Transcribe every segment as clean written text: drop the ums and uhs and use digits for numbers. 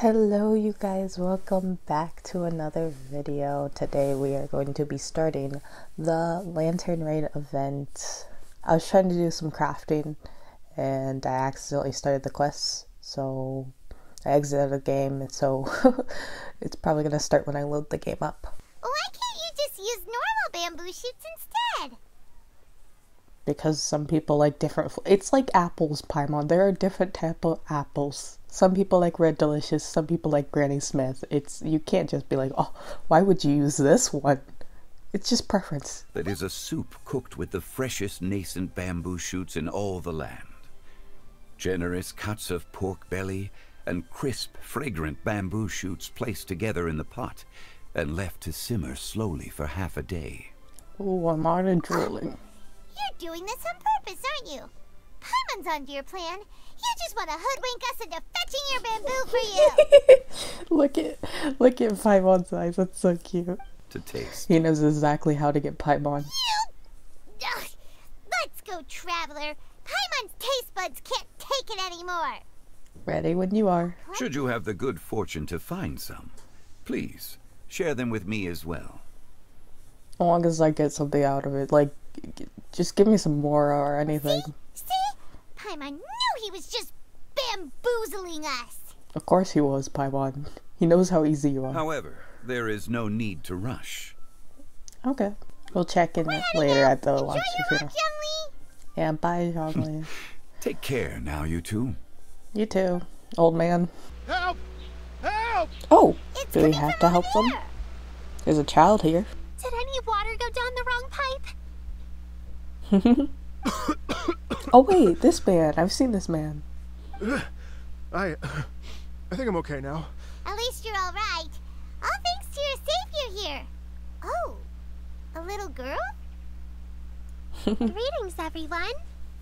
Hello you guys, welcome back to another video. Today we are going to be starting the Lantern Raid event. I was trying to do some crafting and I accidentally started the quest, so I exited the game, so it's probably going to start when I load the game up. Why can't you just use normal bamboo shoots instead? Because some people like different, it's like apples, Paimon. There are different type of apples. Some people like Red Delicious, some people like Granny Smith. You can't just be like, oh, why would you use this one? It's just preference. That is a soup cooked with the freshest nascent bamboo shoots in all the land. Generous cuts of pork belly and crisp, fragrant bamboo shoots placed together in the pot and left to simmer slowly for half a day. Oh, I'm already drooling. You're doing this on purpose, aren't you? Paimon's onto your plan. You just want to hoodwink us into fetching your bamboo for you. Look at Paimon's eyes. That's so cute. To taste. He knows exactly how to get Paimon. Ugh. Let's go, traveler. Paimon's taste buds can't take it anymore. Ready when you are. Should you have the good fortune to find some, please share them with me as well. As long as I get something out of it, like, just give me some more or anything. See? Paimon knew he was just bamboozling us. Of course he was, Paimon. He knows how easy you are. However, there is no need to rush. Okay. We'll check in later at the Enjoy launch. your lunch, Youngly. Yeah, bye, Zhongli. Take care now, you two. You too, old man. Help! Help! Oh, It's do we coming have from to over help them? there. There's a child here. Did any water go down the wrong pipe? Oh wait, this man. I've seen this man. I think I'm okay now. At least you're all right. All thanks to your savior here. Oh, a little girl? Greetings, everyone.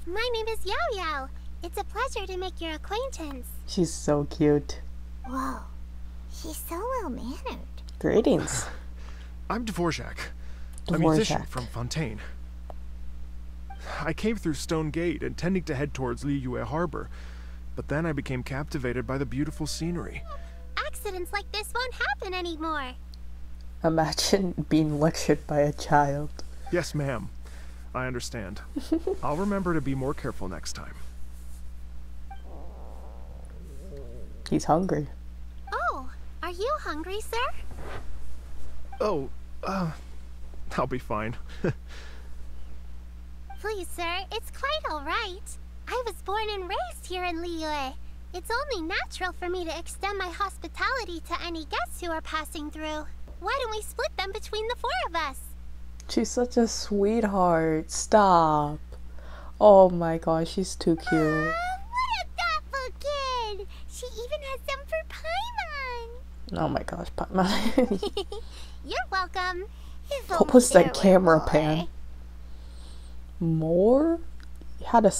My name is Yao Yao. It's a pleasure to make your acquaintance. She's so cute. Whoa, she's so well-mannered. Greetings. I'm Dvorak, a musician Dvorak. from Fontaine. I came through Stone Gate, intending to head towards Liyue Harbor, but then I became captivated by the beautiful scenery. Accidents like this won't happen anymore. Imagine being lectured by a child. Yes, ma'am. I understand. I'll remember to be more careful next time. He's hungry. Oh, are you hungry, sir? Oh, I'll be fine. Please, sir, it's quite all right. I was born and raised here in Liyue. It's only natural for me to extend my hospitality to any guests who are passing through. Why don't we split them between the four of us? She's such a sweetheart. Stop. Oh my gosh, she's too cute. What a thoughtful kid! She even has some for Paimon. Oh my gosh, Paimon. You're welcome. What was that camera pan? More? You had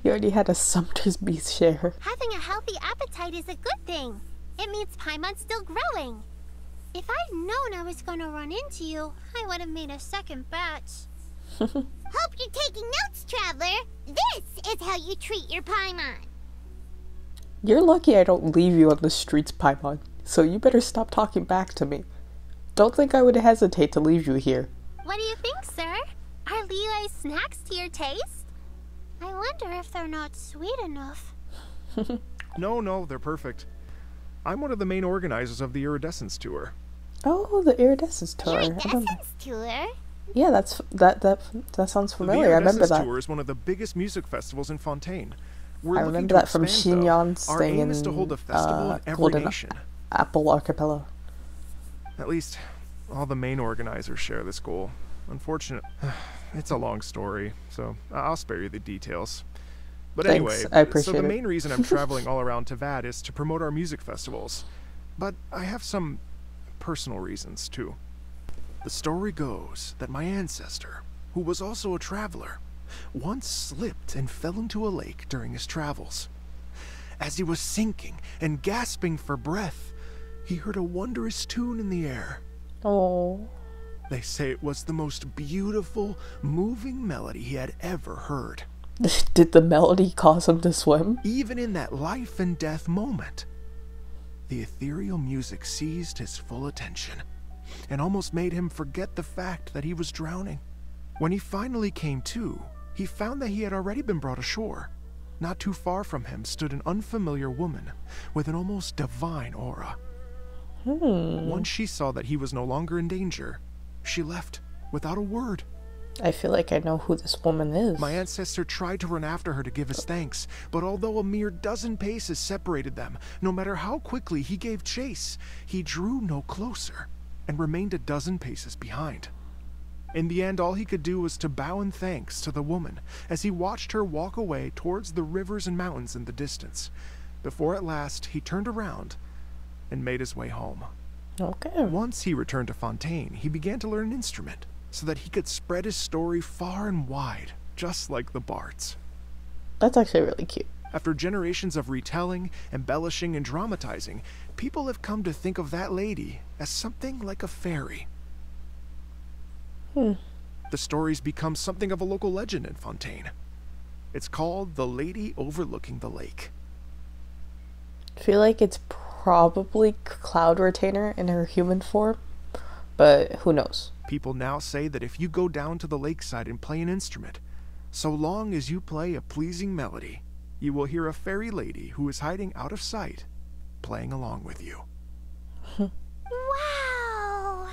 you already had a Sumter's Beast share. Having a healthy appetite is a good thing. It means Paimon's still growing. If I'd known I was gonna run into you, I would have made a second batch. Hope you're taking notes, traveler. This is how you treat your Paimon. You're lucky I don't leave you on the streets, Paimon. So you better stop talking back to me. Don't think I would hesitate to leave you here. What do you think, sir? Are Liyue snacks to your taste? I wonder if they're not sweet enough. No, they're perfect. I'm one of the main organizers of the Iridescence Tour. Oh, the Iridescence Tour. Iridescence tour? Yeah, that sounds familiar. The I remember Iridescence that. Tour is one of the biggest music festivals in Fontaine. I remember that from Xinyan's Our thing aim in is to hold a festival in every Golden nation. Apple Archipelago. At least, all the main organizers share this goal. Unfortunately, it's a long story, so I'll spare you the details. But Thanks, anyway, I appreciate so the it. main reason I'm traveling all around Tavad is to promote our music festivals. But I have some personal reasons, too. The story goes that my ancestor, who was also a traveler, once slipped and fell into a lake during his travels. As he was sinking and gasping for breath, he heard a wondrous tune in the air. Oh. They say it was the most beautiful, moving melody he had ever heard. Did the melody cause him to swim? Even in that life and death moment, the ethereal music seized his full attention and almost made him forget the fact that he was drowning. When he finally came to, he found that he had already been brought ashore. Not too far from him stood an unfamiliar woman with an almost divine aura. Once she saw that he was no longer in danger, she left without a word. I feel like I know who this woman is. My ancestor tried to run after her to give his thanks, but although a mere dozen paces separated them, no matter how quickly he gave chase, he drew no closer and remained a dozen paces behind. In the end, all he could do was to bow in thanks to the woman as he watched her walk away towards the rivers and mountains in the distance, before at last he turned around and made his way home. Okay. Once he returned to Fontaine, he began to learn an instrument so that he could spread his story far and wide, just like the bards. That's actually really cute. After generations of retelling, embellishing, and dramatizing, people have come to think of that lady as something like a fairy. The story's become something of a local legend in Fontaine. It's called The Lady Overlooking the Lake. I feel like it's probably Cloud Retainer in her human form, but who knows? People now say that if you go down to the lakeside and play an instrument, so long as you play a pleasing melody, you will hear a fairy lady who is hiding out of sight, playing along with you. Wow!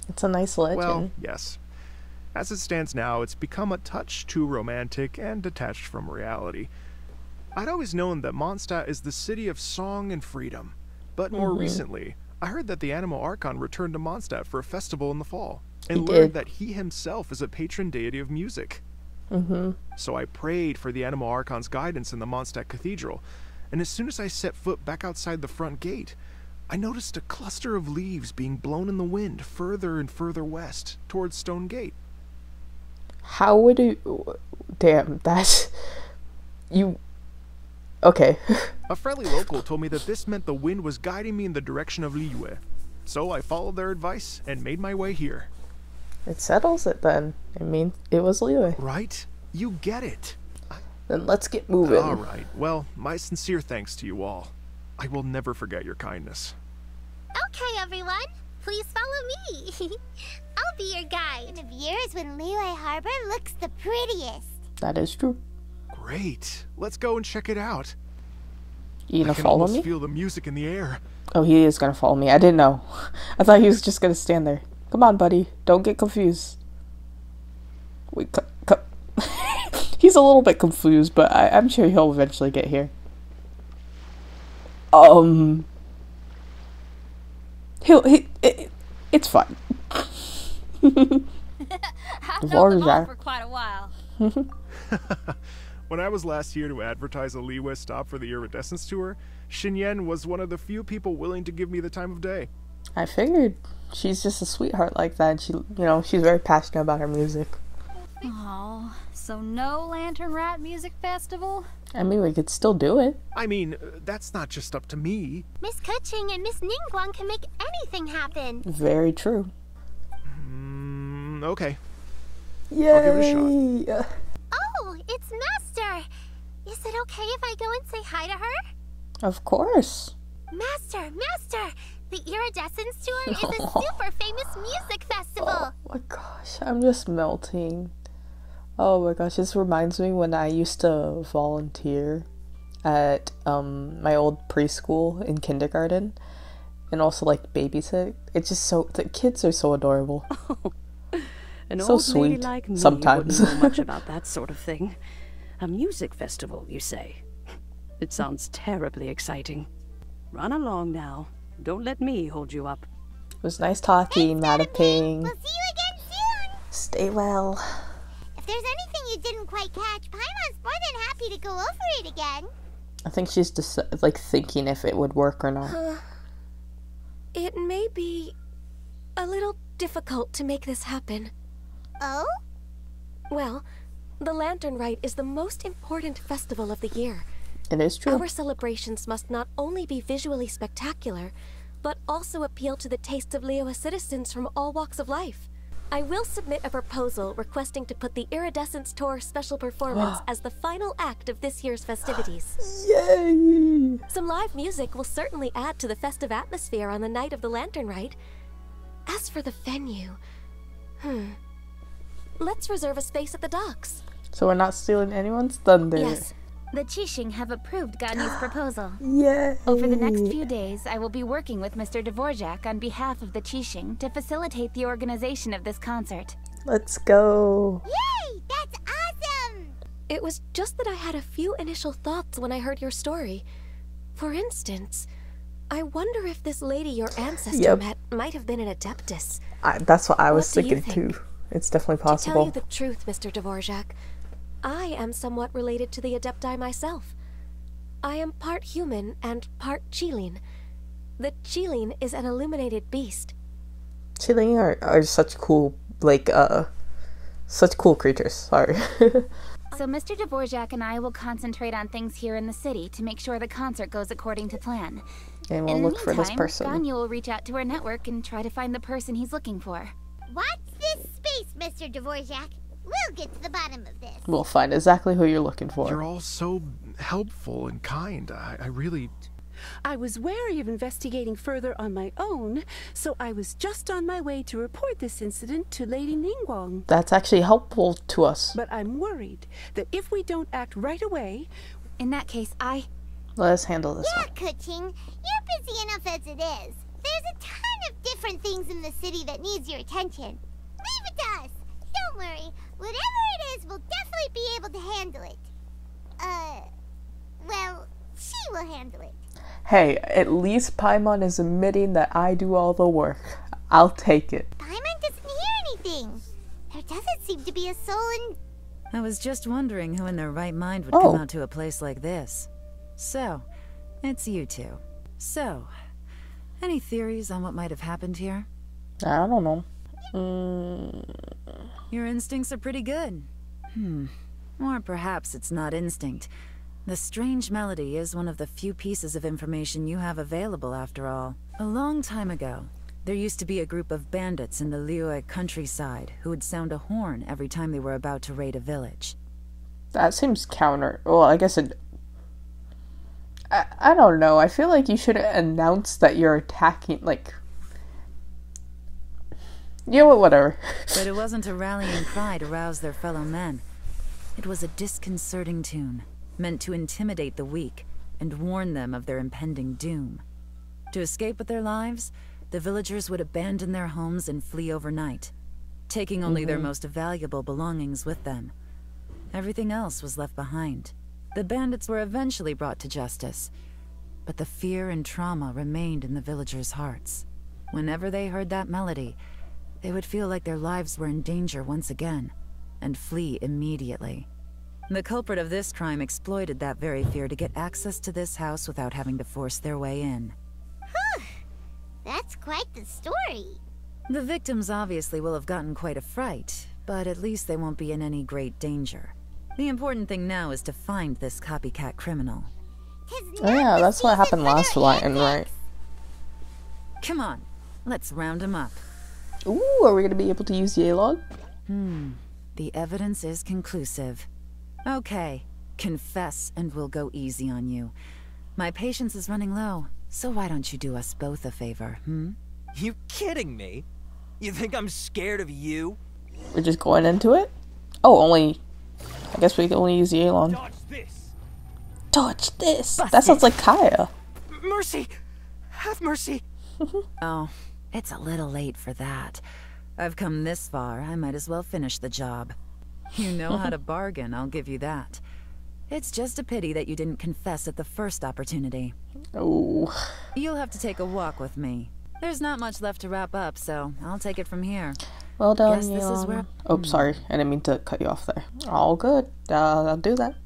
It's a nice legend. Well, yes. As it stands now, it's become a touch too romantic and detached from reality. I'd always known that Mondstadt is the city of song and freedom, but more recently, I heard that the Animal Archon returned to Mondstadt for a festival in the fall, and learned that he himself is a patron deity of music. So I prayed for the Animal Archon's guidance in the Mondstadt Cathedral, and as soon as I set foot back outside the front gate, I noticed a cluster of leaves being blown in the wind further and further west, towards Stone Gate. How would you... Damn, that's... You... Okay. A friendly local told me that this meant the wind was guiding me in the direction of Liyue. So I followed their advice and made my way here. It settles it then. I mean, it was Liyue. Right? You get it. Then let's get moving. Alright, well, my sincere thanks to you all. I will never forget your kindness. Okay, everyone. Please follow me. I'll be your guide. In of years when Liyue Harbor looks the prettiest. That is true. Great. Let's go and check it out. You gonna I can follow almost me? feel the music in the air. Oh, he is gonna follow me. I didn't know. I thought he was just gonna stand there. Come on, buddy. Don't get confused. Wait, he's a little bit confused, but I'm sure he'll eventually get here. It's fine. I've known them all for quite a while. When I was last here to advertise a Liyue stop for the Iridescence Tour, Xinyan was one of the few people willing to give me the time of day. I figured. She's just a sweetheart like that. She, she's very passionate about her music. Oh, so no Lantern Rat Music Festival? I mean, we could still do it. I mean, that's not just up to me. Miss Kuching and Miss Ningguang can make anything happen. Very true. Okay. Yay! I'll give it a shot. Oh, it's Master. Is it okay if I go and say hi to her? Of course. Master! The Iridescence Tour is a super famous music festival. Oh my gosh, I'm just melting. Oh my gosh, this reminds me when I used to volunteer at my old preschool in kindergarten and also like babysit. It's just the kids are so adorable. An so old lady sweet like me sometimes. wouldn't know much about that sort of thing. A music festival, you say? It sounds terribly exciting. Run along now. Don't let me hold you up. It was nice talking, Madaping. We'll see you again soon. Stay well. If there's anything you didn't quite catch, Paimon's more than happy to go over it again. I think she's just like thinking if it would work or not. It may be a little difficult to make this happen. Oh? Well, the Lantern Rite is the most important festival of the year. It is true. Our celebrations must not only be visually spectacular, but also appeal to the tastes of Liyue citizens from all walks of life. I will submit a proposal requesting to put the Iridescence Tour special performance as the final act of this year's festivities. Yay! Some live music will certainly add to the festive atmosphere on the night of the Lantern Rite. As for the venue, let's reserve a space at the docks. So we're not stealing anyone's thunder. Yes. The Qixing have approved Ganyu's proposal. Yeah. Over the next few days, I will be working with Mr. Dvorak on behalf of the Qixing to facilitate the organization of this concert. Let's go. Yay! That's awesome! It was just that I had a few initial thoughts when I heard your story. For instance, I wonder if this lady your ancestor met might have been an Adeptus. That's what I was What do you thinking think? too. It's definitely To tell possible. you the truth, Mr. Dvorak, I am somewhat related to the Adepti myself. I am part human and part Qilin. The Qilin is an illuminated beast. Chilling are such cool, such cool creatures. Sorry. So Mr. Dvorak and I will concentrate on things here in the city to make sure the concert goes according to plan. And we'll In the look for this meantime, person. Ganyu will reach out to our network and try to find the person he's looking for. Watch this space, Mr. Dvorak. We'll get to the bottom of this. We'll find exactly who you're looking for. You're all so helpful and kind. I really... I was wary of investigating further on my own, so I was just on my way to report this incident to Lady Ningguang. That's actually helpful to us. But I'm worried that if we don't act right away... In that case, Let us handle this Yeah, one. Kuching, you're busy enough as it is. There's a ton of different things in the city that needs your attention. Leave it to us. Don't worry. Whatever it is, we'll definitely be able to handle it. Well, she will handle it. Hey, at least Paimon is admitting that I do all the work. I'll take it. Paimon doesn't hear anything. There doesn't seem to be a soul in... I was just wondering who in their right mind would come out to a place like this. So, it's you two. So, any theories on what might have happened here? I don't know. Your instincts are pretty good. Or perhaps it's not instinct. The strange melody is one of the few pieces of information you have available, after all. A long time ago, there used to be a group of bandits in the Liyue countryside who would sound a horn every time they were about to raid a village. That seems counter. Well, I guess it... I don't know. I feel like you should announce that you're attacking, like... You know what, whatever. But it wasn't a rallying cry to rouse their fellow men. It was a disconcerting tune, meant to intimidate the weak and warn them of their impending doom. To escape with their lives, the villagers would abandon their homes and flee overnight, taking only their most valuable belongings with them. Everything else was left behind. The bandits were eventually brought to justice, but the fear and trauma remained in the villagers' hearts. Whenever they heard that melody, they would feel like their lives were in danger once again, and flee immediately. The culprit of this crime exploited that very fear to get access to this house without having to force their way in. That's quite the story. The victims obviously will have gotten quite a fright, but at least they won't be in any great danger. The important thing now is to find this copycat criminal. Oh yeah, that's what happened last Lion, right? Come on, let's round him up. Ooh, are we gonna be able to use Yealog? The evidence is conclusive. Okay, confess and we'll go easy on you. My patience is running low, so why don't you do us both a favor, You kidding me? You think I'm scared of you? We're just going into it? Oh, only... I guess we can only use Yealog. Dodge this! Dodge this! That sounds like Kaya. Mercy! Have mercy! Oh, it's a little late for that. I've come this far, I might as well finish the job. You know how to bargain, I'll give you that. It's just a pity that you didn't confess at the first opportunity. Oh. You'll have to take a walk with me. There's not much left to wrap up, so I'll take it from here. Well done, Guess this is where... Oh, sorry. I didn't mean to cut you off there. All good. I'll do that.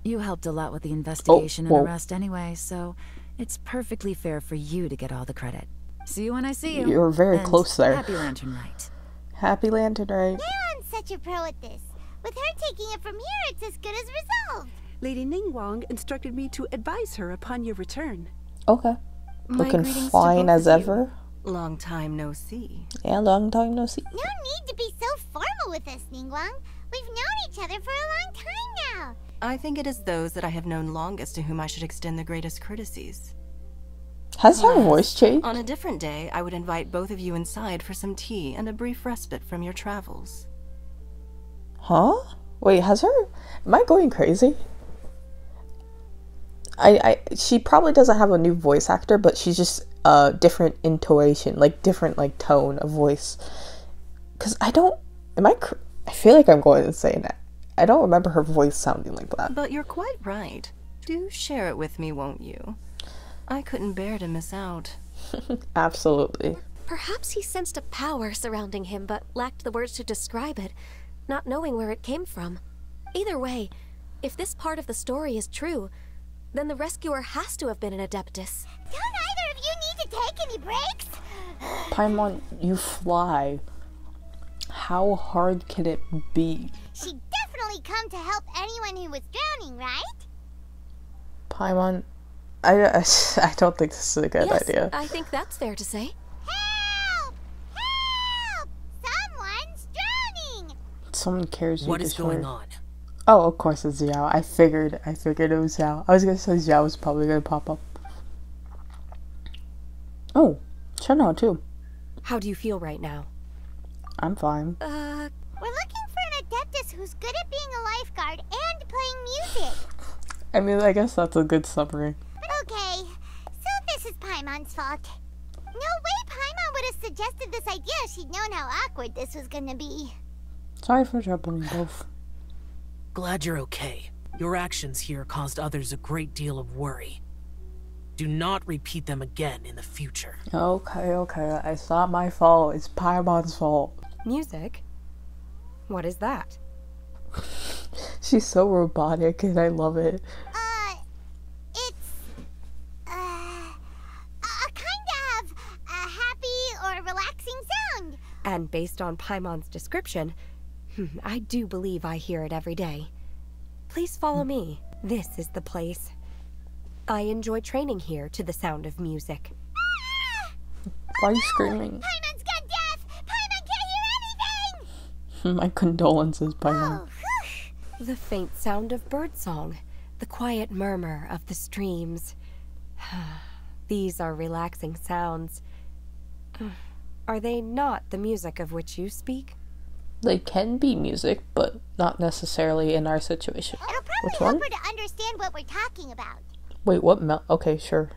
You helped a lot with the investigation and whoa. arrest anyway, so it's perfectly fair for you to get all the credit. See you when I see you. You're very And close there. Happy Lantern Rite. Happy Lantern Rite. Leon's such a pro at this. With her taking it from here, it's as good as resolved. Lady Ningguang instructed me to advise her upon your return. Okay. My Looking greetings to fine both as of you. ever. Long time no see. Yeah, long time no see. No need to be so formal with us, Ningguang. We've known each other for a long time now. I think it is those that I have known longest to whom I should extend the greatest courtesies. Has her voice changed? On a different day, I would invite both of you inside for some tea and a brief respite from your travels. Huh? Wait, has her... Am I going crazy? She probably doesn't have a new voice actor, but she's just a different intonation, like different like tone of voice. Cause I don't... I feel like I'm going insane. I don't remember her voice sounding like that. But you're quite right. Do share it with me, won't you? I couldn't bear to miss out. Absolutely. Perhaps he sensed a power surrounding him, but lacked the words to describe it, not knowing where it came from. Either way, if this part of the story is true, then the rescuer has to have been an Adeptus. Don't either of you need to take any breaks? Paimon, you fly. How hard can it be? She definitely come to help anyone who was drowning, right? Paimon, I don't think this is a good idea. I think that's fair to say. Help! Help! Someone's drowning! Someone cares. What is going on? Oh, of course it's Xiao. I figured it was Xiao. I was gonna say Xiao was probably gonna pop up. Oh, Chenhao too. How do you feel right now? I'm fine. We're looking for an Adeptus who's good at being a lifeguard and playing music. I mean, I guess that's a good summary. Okay, so this is Paimon's fault. No way Paimon would have suggested this idea if she'd known how awkward this was gonna be. Sorry for troubling both. Glad you're okay. Your actions here caused others a great deal of worry. Do not repeat them again in the future. Okay. It's not my fault. It's Paimon's fault. Music? What is that? She's so robotic and I love it. It's a kind of a happy or relaxing sound. And based on Paimon's description, I do believe I hear it every day. Please follow me. This is the place. I enjoy training here to the sound of music. Why are you screaming? Paimon's gone deaf! Paimon can't hear anything! My condolences, Paimon. The faint sound of birdsong, the quiet murmur of the streams. These are relaxing sounds. Are they not the music of which you speak? They can be music, but not necessarily in our situation. It'll probably help her to understand what we're talking about. Wait, what? Okay, sure.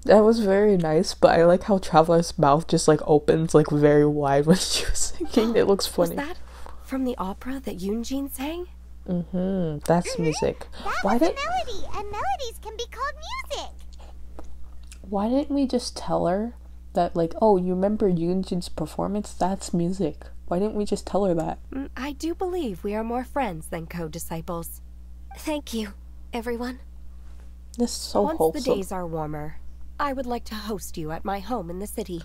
That was very nice, but I like how Traveler's mouth just like opens like very wide when she was singing. It looks funny. Was that from the opera that Yunjin sang? That's music. That was a melody, and melodies can be called music. Why didn't we just tell her that, like, oh, you remember Yunjin's performance? That's music. Why didn't we just tell her that? I do believe we are more friends than co-disciples. Thank you, everyone. This is so Once wholesome. the days are warmer, I would like to host you at my home in the city.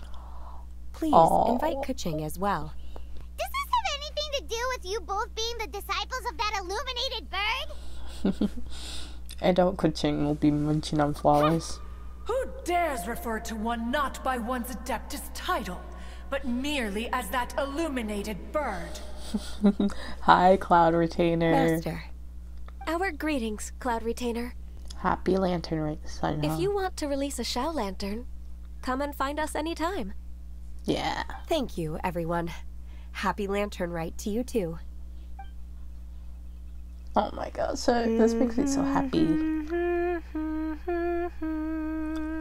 Please invite Kuching as well. Does this have anything to do with you both being the disciples of that illuminated bird? I doubt Kuching will be munching on flowers. Who dares refer to one not by one's Adeptus title, but merely as that illuminated bird? Hi, Cloud Retainer. Master, our greetings, Cloud Retainer. Happy Lantern Race, I know. If you want to release a Shao Lantern, come and find us anytime. Yeah. Thank you, everyone. Happy Lantern Rite to you too. Oh my god, so this makes me so happy.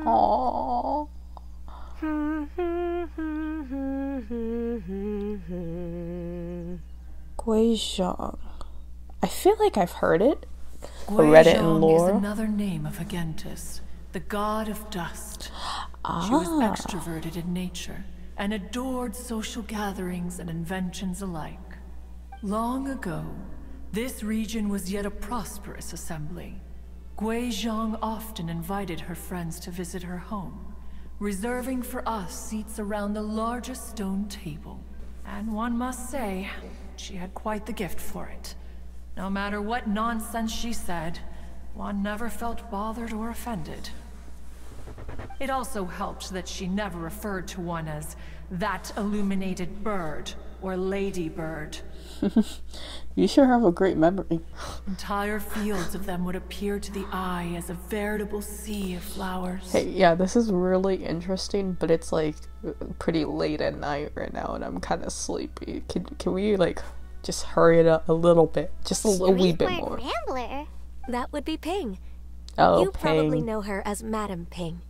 Aww. Guizhong. I feel like I've heard it. Or read it in lore. Is another name of Agentis, the god of dust. She was extroverted in nature and adored social gatherings and inventions alike. Long ago, this region was yet a prosperous assembly. Guizhong often invited her friends to visit her home, reserving for us seats around the largest stone table. And one must say, she had quite the gift for it. No matter what nonsense she said, one never felt bothered or offended. It also helped that she never referred to one as that illuminated bird or lady bird. You sure have a great memory. Entire fields of them would appear to the eye as a veritable sea of flowers. Hey, yeah, this is really interesting, but it's like pretty late at night right now and I'm kind of sleepy. Can we like just hurry it up a little bit? Just a little wee bit more. Rambler. That would be Ping. Oh, you probably Ping. know her as Madam Ping.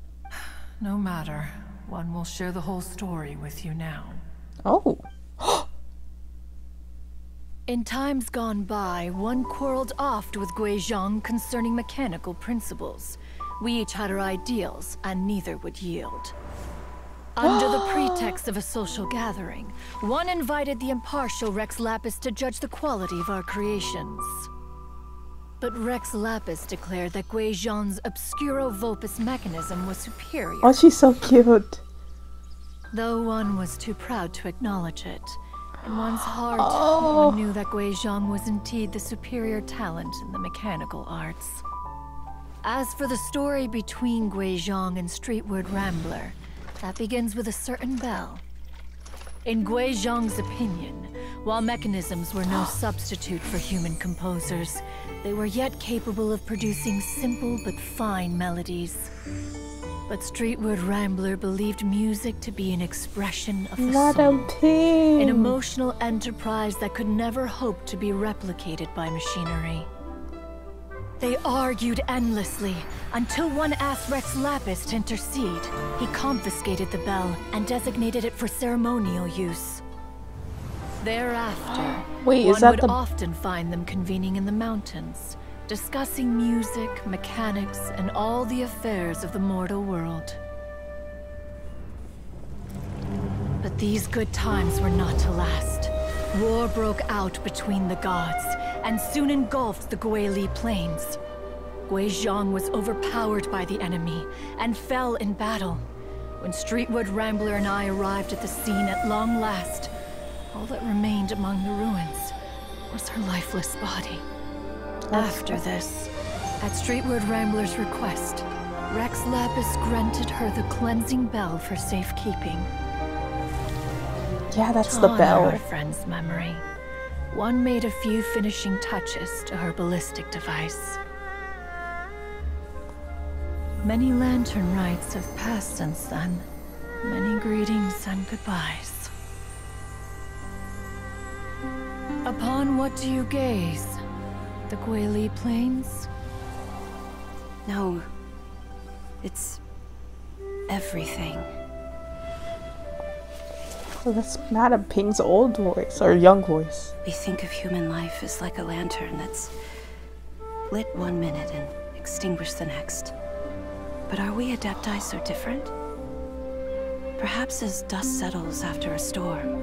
No matter. One will share the whole story with you now. Oh. In times gone by, one quarreled oft with Guizhong concerning mechanical principles. We each had our ideals, and neither would yield. Under the pretext of a social gathering, one invited the impartial Rex Lapis to judge the quality of our creations. But Rex Lapis declared that Guizhong's Obscuro Vulpus mechanism was superior. Oh, she's so cute. Though one was too proud to acknowledge it, in one's heart, Oh. one knew that Guizhong was indeed the superior talent in the mechanical arts. As for the story between Guizhong and Streetward Rambler, that begins with a certain bell. In Guizhong's opinion, while mechanisms were no substitute for human composers, they were yet capable of producing simple but fine melodies. But Streetward Rambler believed music to be an expression of the Madam soul, Ping. an emotional enterprise that could never hope to be replicated by machinery. They argued endlessly, until one asked Rex Lapis to intercede. He confiscated the bell and designated it for ceremonial use. Thereafter, Wait, is one that would the... often find them convening in the mountains, discussing music, mechanics, and all the affairs of the mortal world. But these good times were not to last. War broke out between the gods, and soon engulfed the Guili plains. Guizhong was overpowered by the enemy, and fell in battle. When Streetwood Rambler and I arrived at the scene at long last, all that remained among the ruins was her lifeless body. After this, at Streetward Rambler's request, Rex Lapis granted her the cleansing bell for safekeeping. Yeah, that's To the honor bell. our friend's memory, one made a few finishing touches to her ballistic device. Many lantern rites have passed since then. Many greetings and goodbyes. Upon what do you gaze? The Guili Plains? No. It's everything. Oh, that's Madam Ping's old voice, or young voice. We think of human life as like a lantern that's lit one minute and extinguished the next. But are we Adepti so different? Perhaps as dust settles after a storm,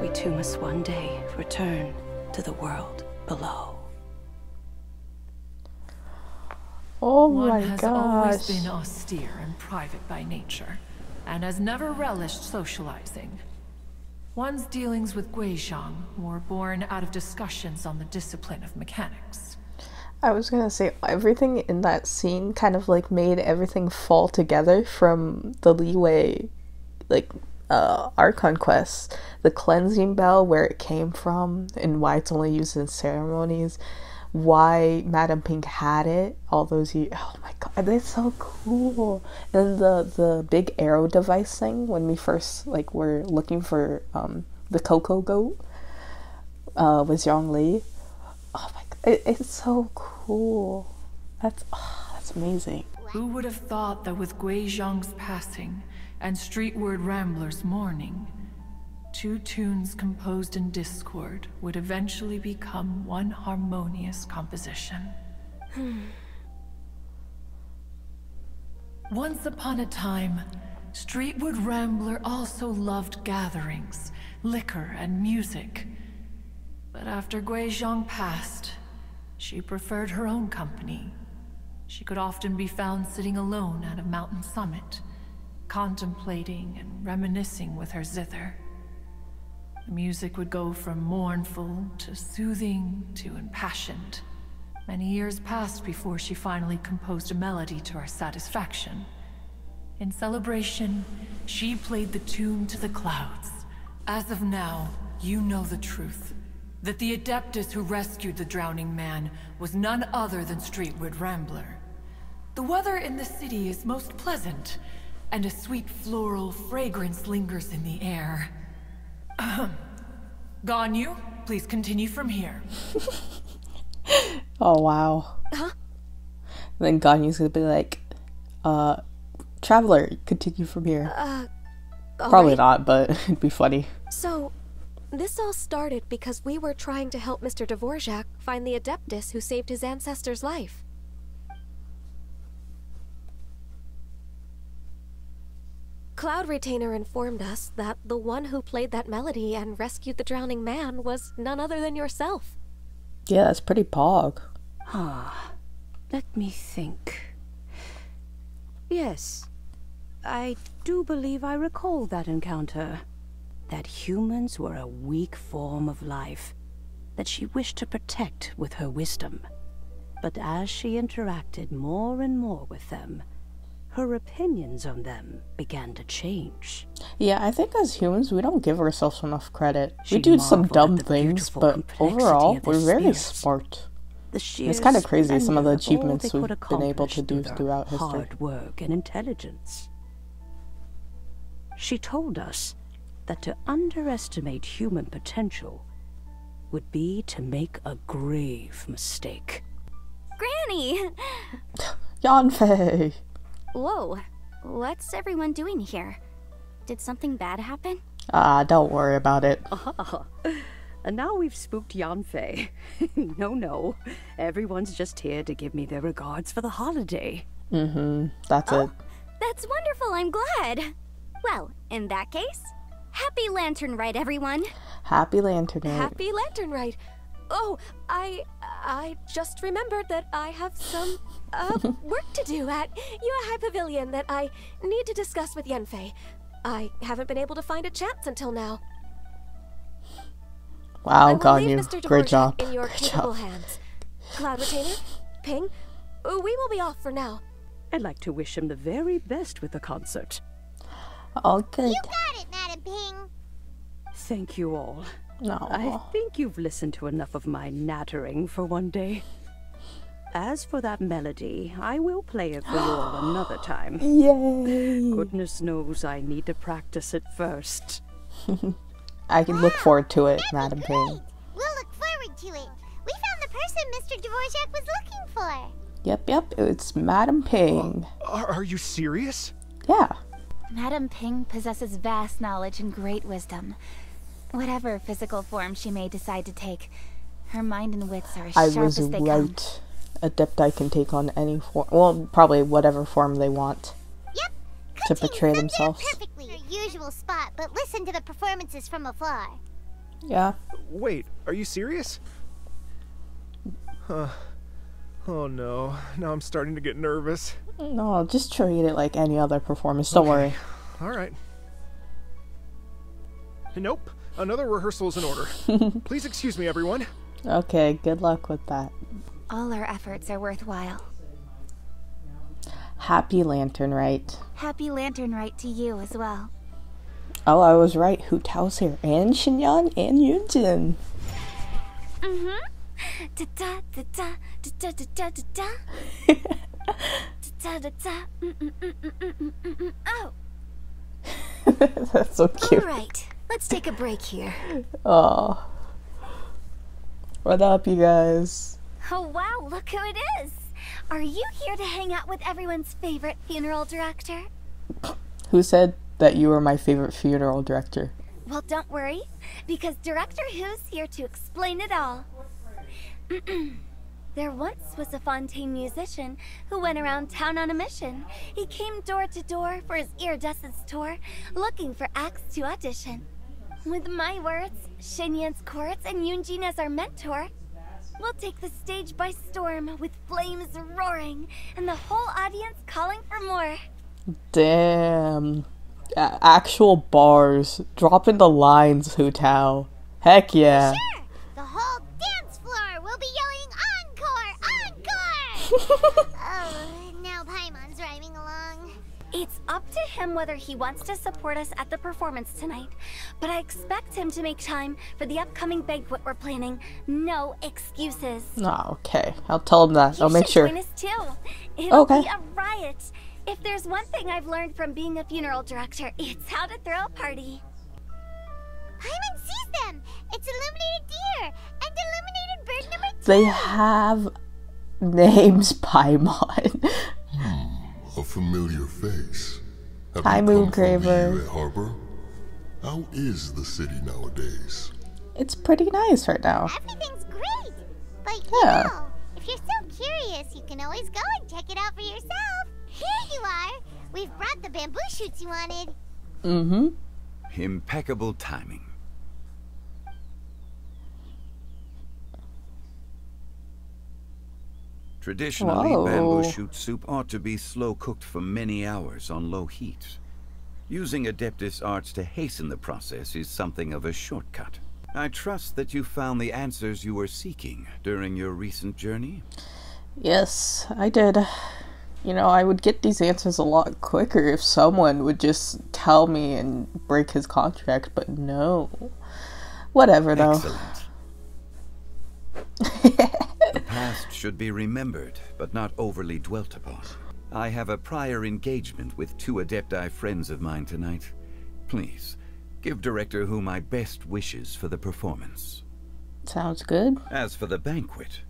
we too must one day return to the world below. Oh One my has gosh. always been austere and private by nature, and has never relished socializing. One's dealings with Guizhong were born out of discussions on the discipline of mechanics. I was gonna say, everything in that scene kind of like made everything fall together, from the leeway, like, Archon quest, the cleansing bell, where it came from, and why it's only used in ceremonies, why Madam Pink had it all those years. Oh my god, that's so cool. And the big arrow device thing, when we first like were looking for the Cocoa Goat with Zhongli. Oh my god, it's so cool. That's amazing. Who would have thought that with Guizhong's passing and Streetward Rambler's mourning, two tunes composed in discord would eventually become one harmonious composition. Once upon a time, Streetwood Rambler also loved gatherings, liquor, and music. But after Guizhong passed, she preferred her own company. She could often be found sitting alone at a mountain summit, contemplating and reminiscing with her zither. The music would go from mournful to soothing to impassioned. Many years passed before she finally composed a melody to our satisfaction. In celebration, she played the tune to the clouds. As of now, you know the truth. That the Adeptus who rescued the drowning man was none other than Streetwood Rambler. The weather in the city is most pleasant, and a sweet floral fragrance lingers in the air. Ganyu, please continue from here. Oh, wow. Huh? Then Ganyu's gonna be like, Traveler, continue from here. Probably right. not, but it'd be funny. So, this all started because we were trying to help Mr. Dvorak find the Adeptus who saved his ancestor's life. Cloud Retainer informed us that the one who played that melody and rescued the drowning man was none other than yourself. Yeah, that's pretty pog. Let me think. Yes, I do believe I recall that encounter. That humans were a weak form of life that she wished to protect with her wisdom. But as she interacted more and more with them, her opinions on them began to change. Yeah, I think as humans, we don't give ourselves enough credit. She We do some marveled dumb at the things, beautiful but complexity overall, of the we're very spirits. smart. The sheer It's kind of crazy, some of the splendor all achievements they we've could been able to accomplish do through their throughout history. hard work and intelligence. She told us that to underestimate human potential would be to make a grave mistake. Granny! Yanfei! Whoa, what's everyone doing here? Did something bad happen? Don't worry about it. And now we've spooked Yanfei. No. Everyone's just here to give me their regards for the holiday. That's it. That's wonderful, I'm glad. Well, in that case, happy Lantern Rite, everyone. Happy Lantern Night. Happy Lantern Rite. Oh, I just remembered that I have some work to do at Yuehai Pavilion that I need to discuss with Yanfei. I haven't been able to find a chance until now. Wow, I will leave Ganyu. Mr. Great Dvorak job. in your Great capable job. hands. Cloud Retainer, Ping, we will be off for now. I'd like to wish him the very best with the concert. Oh, good. You got it, Madam Ping. Thank you all. No. I think you've listened to enough of my nattering for one day. As for that melody, I will play it for you all another time. Yay! Goodness knows I need to practice it first. I can look forward to it, Madam Ping. We'll look forward to it. We found the person Mr. Dvorak was looking for. Yep, it's Madam Ping. Are you serious? Yeah. Madame Ping possesses vast knowledge and great wisdom. Whatever physical form she may decide to take, her mind and wits are as I sharp was as they come. right. Adepti can take on any form. Well, probably whatever form they want. Yep. To portray themselves. Perfectly your usual spot, but listen to the performances from afar. Yeah. Wait, are you serious? Huh. Oh no, now I'm starting to get nervous. No, just treat it like any other performance. Don't worry. Alright. Nope, another rehearsal is in order. Please excuse me, everyone. Okay, good luck with that. All our efforts are worthwhile. Happy Lantern Rite. Happy Lantern Rite to you as well. Oh, I was right. Hu Tao's here. And Shinyan and Yunjin. Da-da, da-da, da-da, da-da, da-da. Da-da-da. Oh. That's so cute. All right, let's take a break here. Oh. What up, you guys? Oh wow, look who it is! Are you here to hang out with everyone's favorite funeral director? Who said that you were my favorite funeral director? Well, don't worry, because Director Who's here to explain it all. There once was a Fontaine musician who went around town on a mission. He came door to door for his iridescence tour, looking for acts to audition. With my words, Shinyan's chorus, and Yunjin as our mentor, we'll take the stage by storm with flames roaring and the whole audience calling for more. Damn. Actual bars. Dropping the lines, Hu Tao. Heck yeah. Sure. The whole dance floor will be yelling encore, encore. Oh, now Paimon's rhyming along. It's up to him whether he wants to support us at the performance tonight, but I expect him to make time for the upcoming banquet we're planning. No excuses. Oh, okay. I'll tell him that. I'll make sure. Join us too. It'll Okay. be a riot. If there's one thing I've learned from being a funeral director, it's how to throw a party. Paimon sees them. It's illuminated deer and illuminated bird number 2. They have names, Paimon. A familiar face. Have Hi, you Moon come from the Craver. Yue Harbor? How is the city nowadays? It's pretty nice right now. Everything's great. But Yeah. you know, if you're so curious, you can always go and check it out for yourself. Here you are. We've brought the bamboo shoots you wanted. Mm-hmm. Impeccable timing. Traditionally, Whoa. bamboo shoot soup ought to be slow cooked for many hours on low heat. Using Adeptus arts to hasten the process is something of a shortcut. I trust that you found the answers you were seeking during your recent journey. Yes, I did. You know, I would get these answers a lot quicker if someone would just tell me and break his contract, but no. Whatever, though. Excellent. The past should be remembered, but not overly dwelt upon. I have a prior engagement with 2 Adepti friends of mine tonight. Please, give Director Hu my best wishes for the performance. Sounds good. As for the banquet,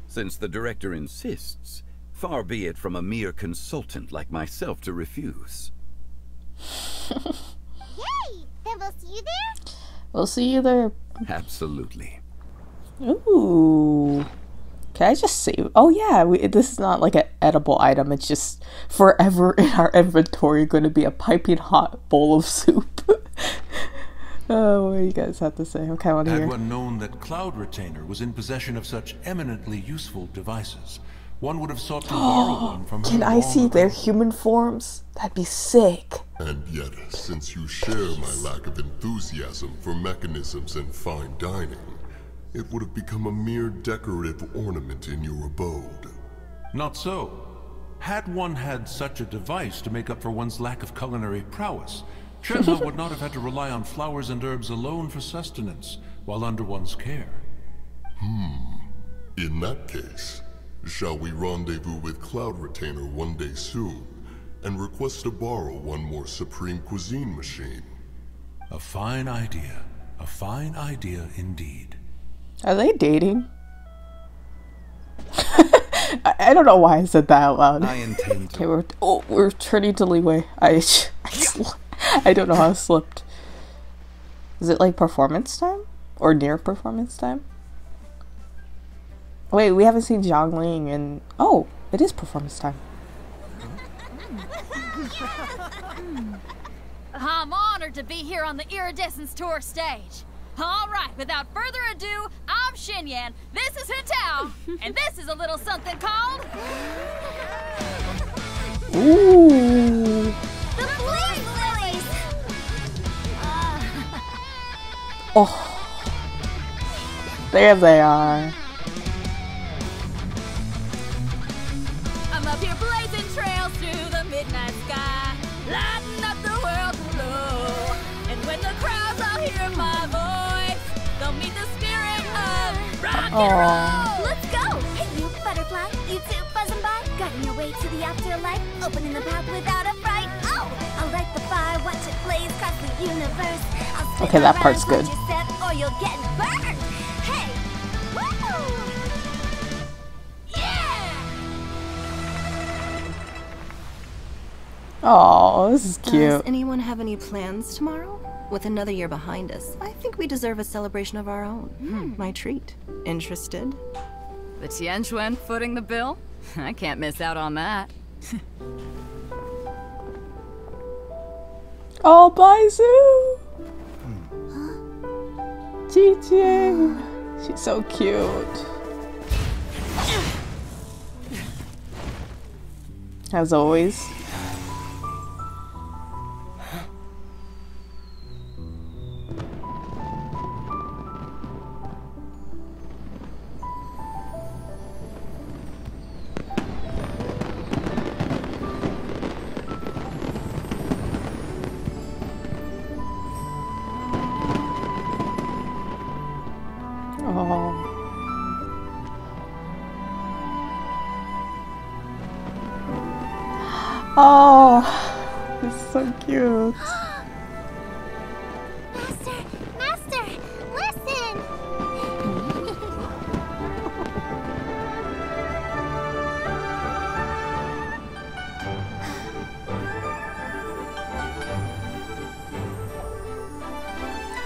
since the Director insists, far be it from a mere consultant like myself to refuse. Yay! Then we'll see you there? We'll see you there. Absolutely. Ooh. Can I just save? Oh yeah, this is not like an edible item. It's just forever in our inventory going to be a piping hot bowl of soup. Oh, what do you guys have to say? I'm kind of Had here. one known that Cloud Retainer was in possession of such eminently useful devices, one would have sought to borrow one from her. Can I see their human forms? That'd be sick. And yet, since you share my lack of enthusiasm for mechanisms and fine dining, it would have become a mere decorative ornament in your abode. Not so. Had one had such a device to make up for one's lack of culinary prowess, Shenhe would not have had to rely on flowers and herbs alone for sustenance, while under one's care. In that case, shall we rendezvous with Cloud Retainer one day soon, and request to borrow one more Supreme Cuisine machine? A fine idea. A fine idea indeed. Are they dating? I don't know why I said that out loud. I intend to. Okay, we're turning to leeway. I don't know how I slipped. Is it like performance time? Or near performance time? Wait, we haven't seen Zhongling and... Oh, it is performance time. I'm honored to be here on the Iridescence Tour stage. Alright, without further ado, I'm Xinyan, this is Hu Tao, and this is a little something called... Ooh. The Blaze Lilies! Oh. There they are. I'm up here blazing trails through the midnight sky, lighting up the world below. And when the crowds all hear my voice, they'll meet the spirit of rock and roll. Let's go! Hey, you butterfly, you two buzzing by, guiding your way to the afterlife, opening the path without a fright. Oh, I'll light the fire, watch it blaze across the universe. I'll spin Okay, that around, part's good. watch you set, or you'll get burned. Hey, woo! Oh, this is cute. Does anyone have any plans tomorrow? With another year behind us, I think we deserve a celebration of our own. My treat. Interested? The Tianquan footing the bill? I can't miss out on that. Oh, Baizu! Gigi! She's so cute. As always. Oh, it's so cute. Master, listen!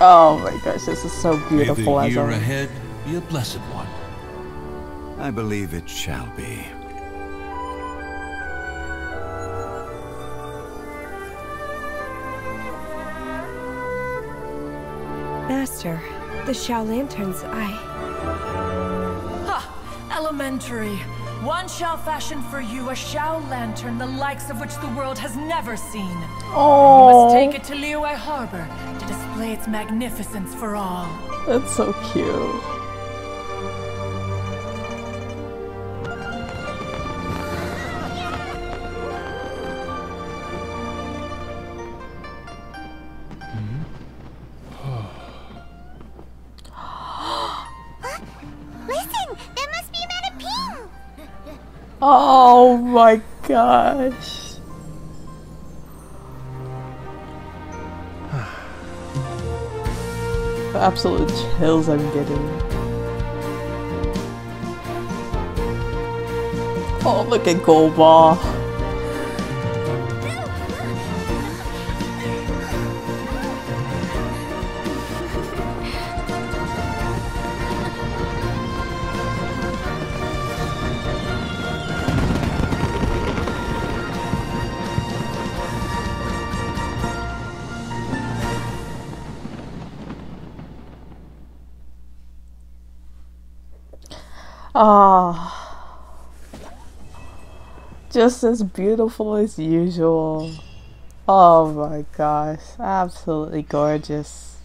Oh my gosh, this is so beautiful. May the as year always. ahead be a blessed one. I believe it shall be. Master, the Shao Lanterns, Ha! Elementary. One shall fashion for you a Shao Lantern the likes of which the world has never seen. Oh. You must take it to Liyue Harbor to display its magnificence for all. That's so cute. Listen, that must be Madame Ping! Oh my gosh. The absolute chills I'm getting. Oh, look at Goldball. Ah, just as beautiful as usual. Oh my gosh, absolutely gorgeous.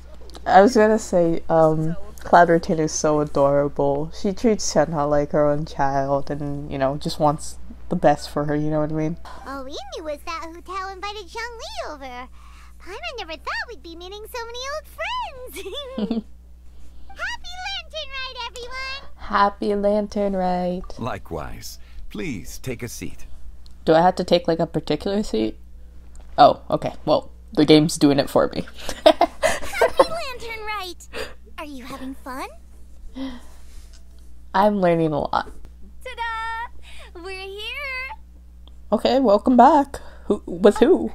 I was gonna say, Cloud Routine is so adorable. She treats Shenhe like her own child and, you know, just wants the best for her, you know what I mean? All we knew was that hotel invited Zhongli over. Paimon never thought we'd be meeting so many old friends. Happy Lantern Rite, everyone! Happy Lantern Rite. Likewise. Please take a seat. Do I have to take like a particular seat? Oh, okay. Well, the game's doing it for me. Happy Lantern Rite! Are you having fun? I'm learning a lot. Ta-da! We're here! Okay, welcome back. With who?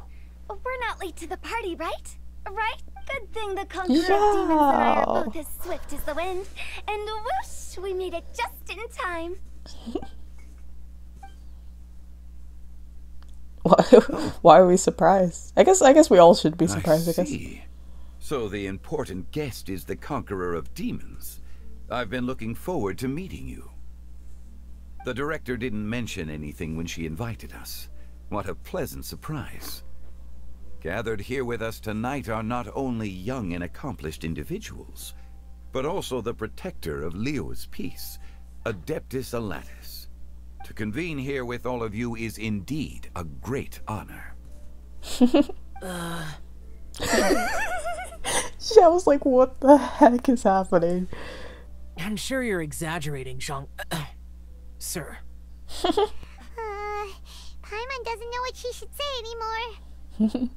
We're not late to the party, right? Right? Good thing the Conqueror of Demons and I are both as swift as the wind. And whoosh, we made it just in time. Why are we surprised? I guess we all should be surprised, I guess. See. So the important guest is the Conqueror of Demons. I've been looking forward to meeting you. The director didn't mention anything when she invited us. What a pleasant surprise. Gathered here with us tonight are not only young and accomplished individuals, but also the protector of Liyue's peace, Adeptus Alatus. To convene here with all of you is indeed a great honor. I was like, what the heck is happening? I'm sure you're exaggerating, Zhang... Sir. Paimon doesn't know what she should say anymore.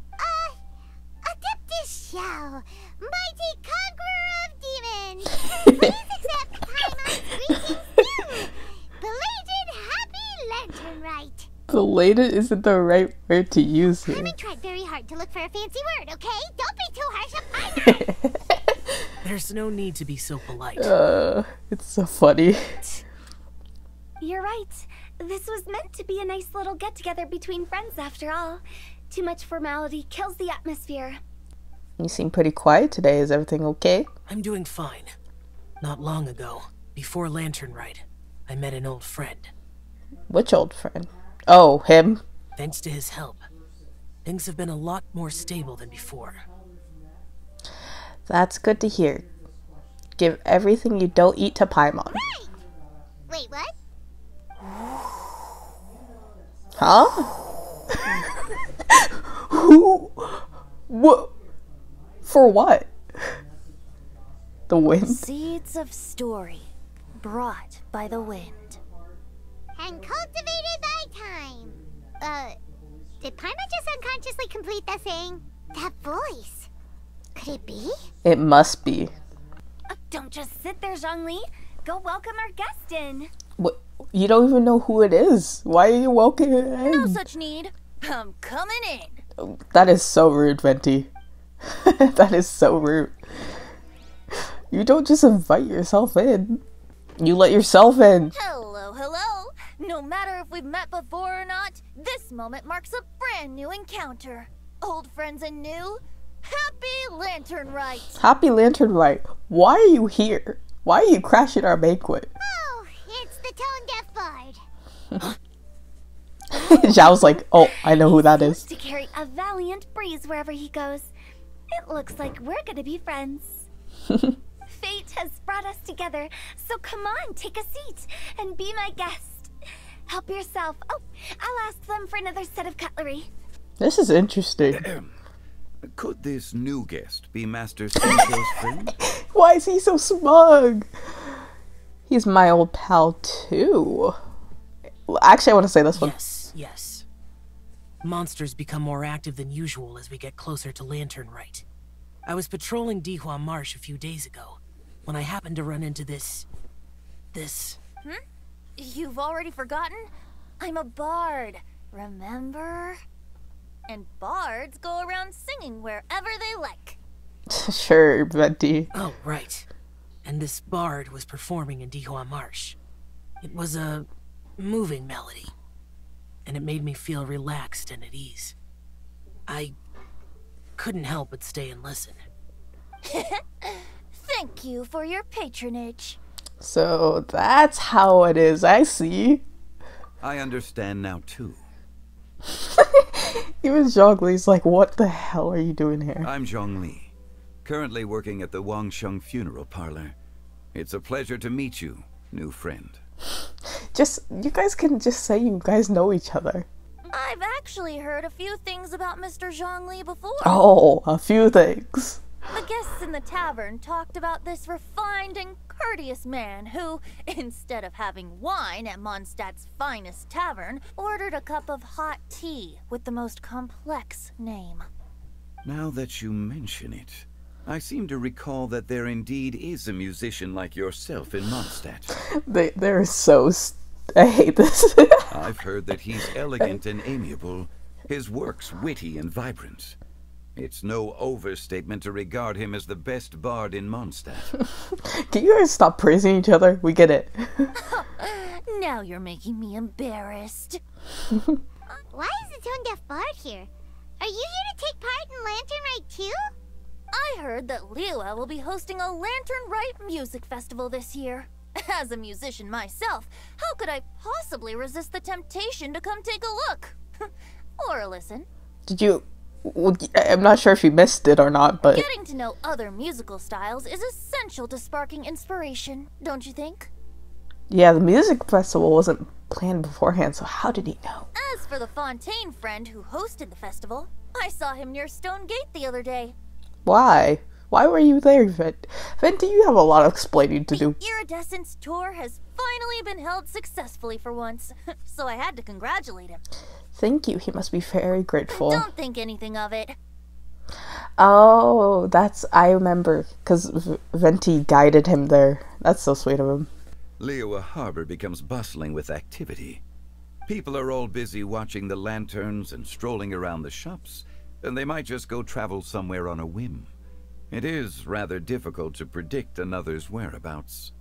Adeptus Shao, mighty conqueror of demons, please accept Paimon's greetings too. Belated Happy Lantern Rite. Belated isn't the right word to use here. Paimon tried very hard to look for a fancy word, okay? Don't be too harsh on Paimon. There's no need to be so polite. It's so funny. You're right. This was meant to be a nice little get-together between friends after all. Too much formality kills the atmosphere. You seem pretty quiet today. Is everything okay? I'm doing fine. Not long ago, before Lantern Rite, I met an old friend. Which old friend? Oh, him? Thanks to his help, things have been a lot more stable than before. That's good to hear. Give everything you don't eat to Paimon. Right. Wait, what? Huh? Who? What? For what? The wind? Seeds of story, brought by the wind. And cultivated by time. Did Paimon just unconsciously complete the thing? That voice. Could it be? It must be. Don't just sit there, Zhongli. Go welcome our guest in. What? You don't even know who it is. Why are you welcoming her in? No such need. I'm coming in. That is so rude, Venti. That is so rude. You don't just invite yourself in. You let yourself in. Hello, hello. No matter if we've met before or not, this moment marks a brand new encounter. Old friends and new. Happy Lantern Rite. Happy Lantern Rite. Why are you here? Why are you crashing our banquet? Oh, it's the tone-deaf bard. Zhao's like, oh, I know who that is. To carry a valiant breeze wherever he goes. It looks like we're gonna be friends. Fate has brought us together, so come on, take a seat and be my guest. Help yourself. Oh, I'll ask them for another set of cutlery. This is interesting. Could this new guest be Master Senko's friend? Why is he so smug? He's my old pal too. Actually, I want to say this one. Yes. Monsters become more active than usual as we get closer to Lantern Rite. I was patrolling Dihua Marsh a few days ago when I happened to run into this. You've already forgotten? I'm a bard, remember? And bards go around singing wherever they like. Sure, Venti. Oh, right. And this bard was performing in Dihua Marsh. It was a moving melody, and it made me feel relaxed and at ease. I couldn't help but stay and listen. Thank you for your patronage. So that's how it is, I see. I understand now too. Even Zhongli's like, what the hell are you doing here? I'm Zhongli, currently working at the Wangsheng Funeral Parlor. It's a pleasure to meet you, new friend. You guys can just say you guys know each other. I've actually heard a few things about Mr. Zhongli before. Oh, a few things. The guests in the tavern talked about this refined and courteous man who, instead of having wine at Mondstadt's finest tavern, ordered a cup of hot tea with the most complex name. Now that you mention it, I seem to recall that there indeed is a musician like yourself in Mondstadt. They're so... I hate this. I've heard that he's elegant and amiable, his works witty and vibrant. It's no overstatement to regard him as the best bard in Mondstadt. Can you guys stop praising each other? We get it. Now you're making me embarrassed. Why is the tone-deaf bard here? Are you here to take part in Lantern Rite too? I heard that Liyue will be hosting a Lantern Rite music festival this year. As a musician myself, how could I possibly resist the temptation to come take a look? Or listen. Did you... I'm not sure if you missed it or not, but... Getting to know other musical styles is essential to sparking inspiration, don't you think? Yeah, the music festival wasn't planned beforehand, so how did he know? As for the Fontaine friend who hosted the festival, I saw him near Stone Gate the other day. Why? Why were you there, Venti? You have a lot of explaining to do. The Iridescence tour has finally been held successfully for once, so I had to congratulate him. Thank you. He must be very grateful. Don't think anything of it. Oh, I remember, because Venti guided him there. That's so sweet of him. Liyue Harbor becomes bustling with activity. People are all busy watching the lanterns and strolling around the shops, and they might just go travel somewhere on a whim. It is rather difficult to predict another's whereabouts.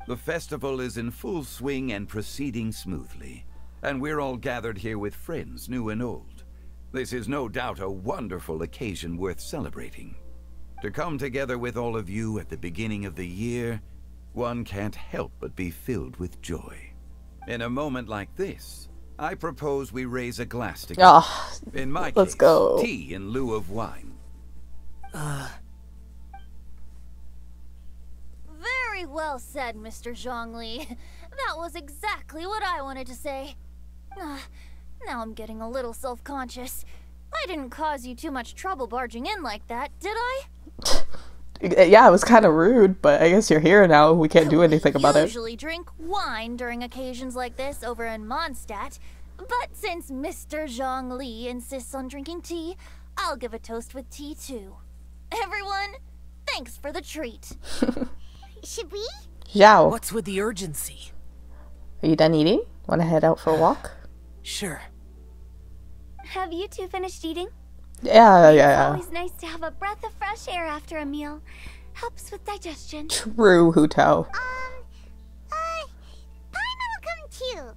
The festival is in full swing and proceeding smoothly, and we're all gathered here with friends, new and old. This is no doubt a wonderful occasion worth celebrating. To come together with all of you at the beginning of the year, one can't help but be filled with joy. In a moment like this, I propose we raise a glass together. In my case, go. Tea in lieu of wine. Very well said, Mr. Zhongli. That was exactly what I wanted to say. Now I'm getting a little self-conscious. I didn't cause you too much trouble barging in like that, did I? Yeah, it was kind of rude, but I guess you're here now. We can't do anything about it. I usually drink wine during occasions like this over in Mondstadt, But since Mr. Zhongli insists on drinking tea, I'll give a toast with tea too. Everyone, thanks for the treat. Should we? Zhao. What's with the urgency? Are you done eating? Want to head out for a walk? Sure. Have you two finished eating? Yeah. It's always nice to have a breath of fresh air after a meal. Helps with digestion. True, Hu Tao. Paimon will come too.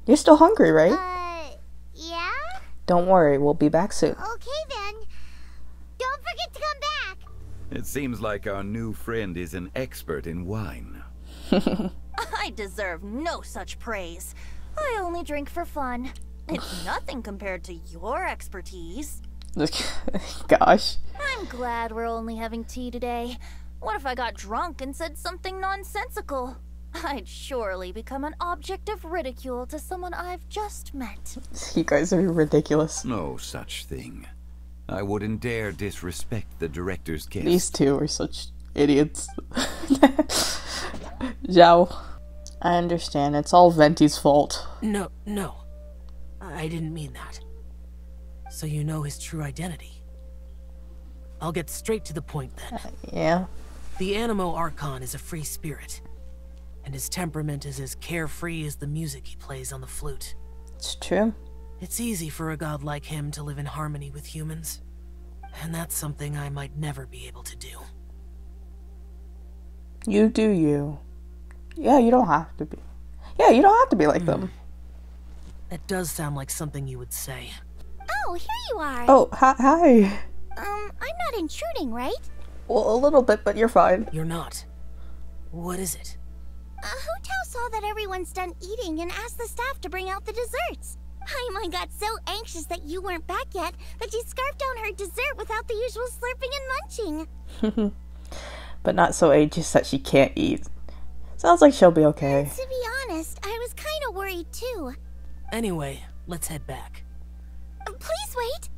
You're still hungry, right? Yeah? Don't worry, we'll be back soon. Okay then. Don't forget to come back. It seems like our new friend is an expert in wine. I deserve no such praise. I only drink for fun. It's nothing compared to your expertise. Gosh. I'm glad we're only having tea today. What if I got drunk and said something nonsensical? I'd surely become an object of ridicule to someone I've just met. You guys are ridiculous. No such thing. I wouldn't dare disrespect the director's guest. These two are such idiots. Zhao, I understand. It's all Venti's fault. No. I didn't mean that. So you know his true identity. I'll get straight to the point then. Yeah. The Animo Archon is a free spirit, and his temperament is as carefree as the music he plays on the flute. It's true. It's easy for a god like him to live in harmony with humans, and that's something I might never be able to do. You do you. Yeah, you don't have to be. Yeah, you don't have to be like them. That does sound like something you would say. Oh, here you are. Oh, hi. I'm not intruding, right? Well, a little bit, but you're fine. You're not. What is it? Hu Tao saw that everyone's done eating and asked the staff to bring out the desserts. Paimon got so anxious that you weren't back yet that she scarfed down her dessert without the usual slurping and munching. But not so anxious that she can't eat. Sounds like she'll be okay. To be honest, I was kind of worried too. Anyway, let's head back. Please wait.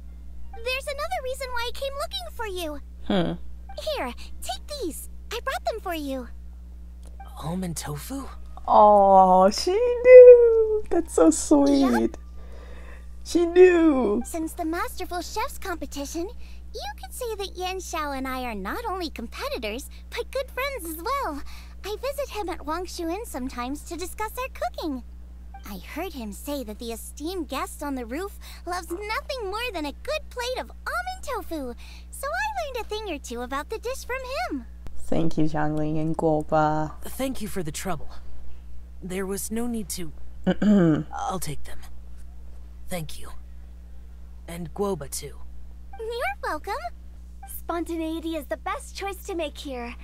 There's another reason why I came looking for you. Here, take these. I brought them for you. Almond tofu? Oh, she knew. That's so sweet. Yep. She knew. Since the Masterful Chefs competition, you could say that Yan Xiao and I are not only competitors, but good friends as well. I visit him at Wangshu Inn sometimes to discuss our cooking. I heard him say that the esteemed guest on the roof loves nothing more than a good plate of almond tofu, so I learned a thing or two about the dish from him. Thank you, Zhangling and Guoba. Thank you for the trouble. There was no need to... I'll take them. Thank you. And Guoba, too. You're welcome. Spontaneity is the best choice to make here.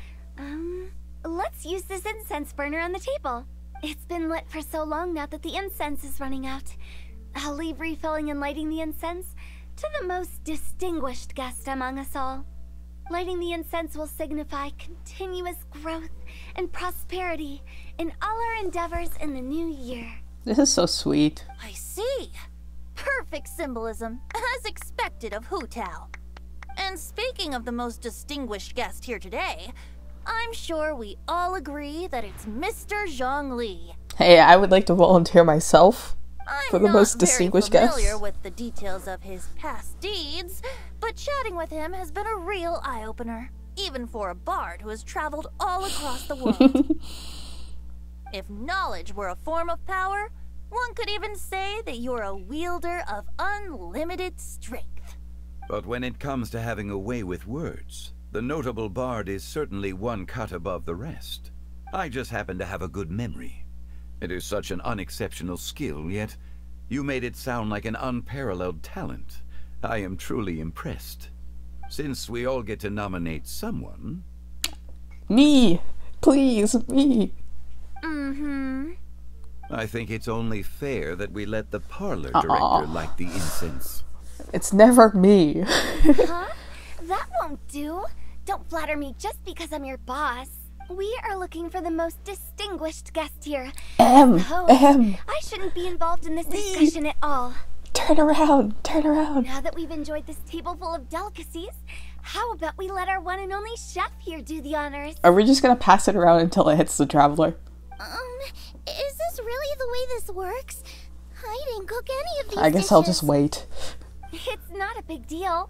Let's use this incense burner on the table. It's been lit for so long now that the incense is running out. I'll leave refilling and lighting the incense to the most distinguished guest among us all. Lighting the incense will signify continuous growth and prosperity in all our endeavors in the new year. This is so sweet. I see. Perfect symbolism, as expected of Hu Tao. And speaking of the most distinguished guest here today, I'm sure we all agree that it's Mr. Zhongli. Hey, I would like to volunteer myself for the most distinguished guest. I'm not very familiar with the details of his past deeds, but chatting with him has been a real eye-opener, even for a bard who has traveled all across the world. If knowledge were a form of power, one could even say that you're a wielder of unlimited strength. But when it comes to having a way with words, the notable bard is certainly one cut above the rest. I just happen to have a good memory. It is such an unexceptional skill, yet you made it sound like an unparalleled talent. I am truly impressed. Since we all get to nominate someone... Me! Please, me! I think it's only fair that we let the parlor director light the incense. It's never me. Huh? That won't do. Don't flatter me just because I'm your boss. We are looking for the most distinguished guest here. I shouldn't be involved in this discussion at all. Turn around, turn around. Now that we've enjoyed this table full of delicacies, how about we let our one and only chef here do the honors? Are we just gonna pass it around until it hits the traveler? Is this really the way this works? I didn't cook any of these I guess dishes. I'll just wait. It's not a big deal.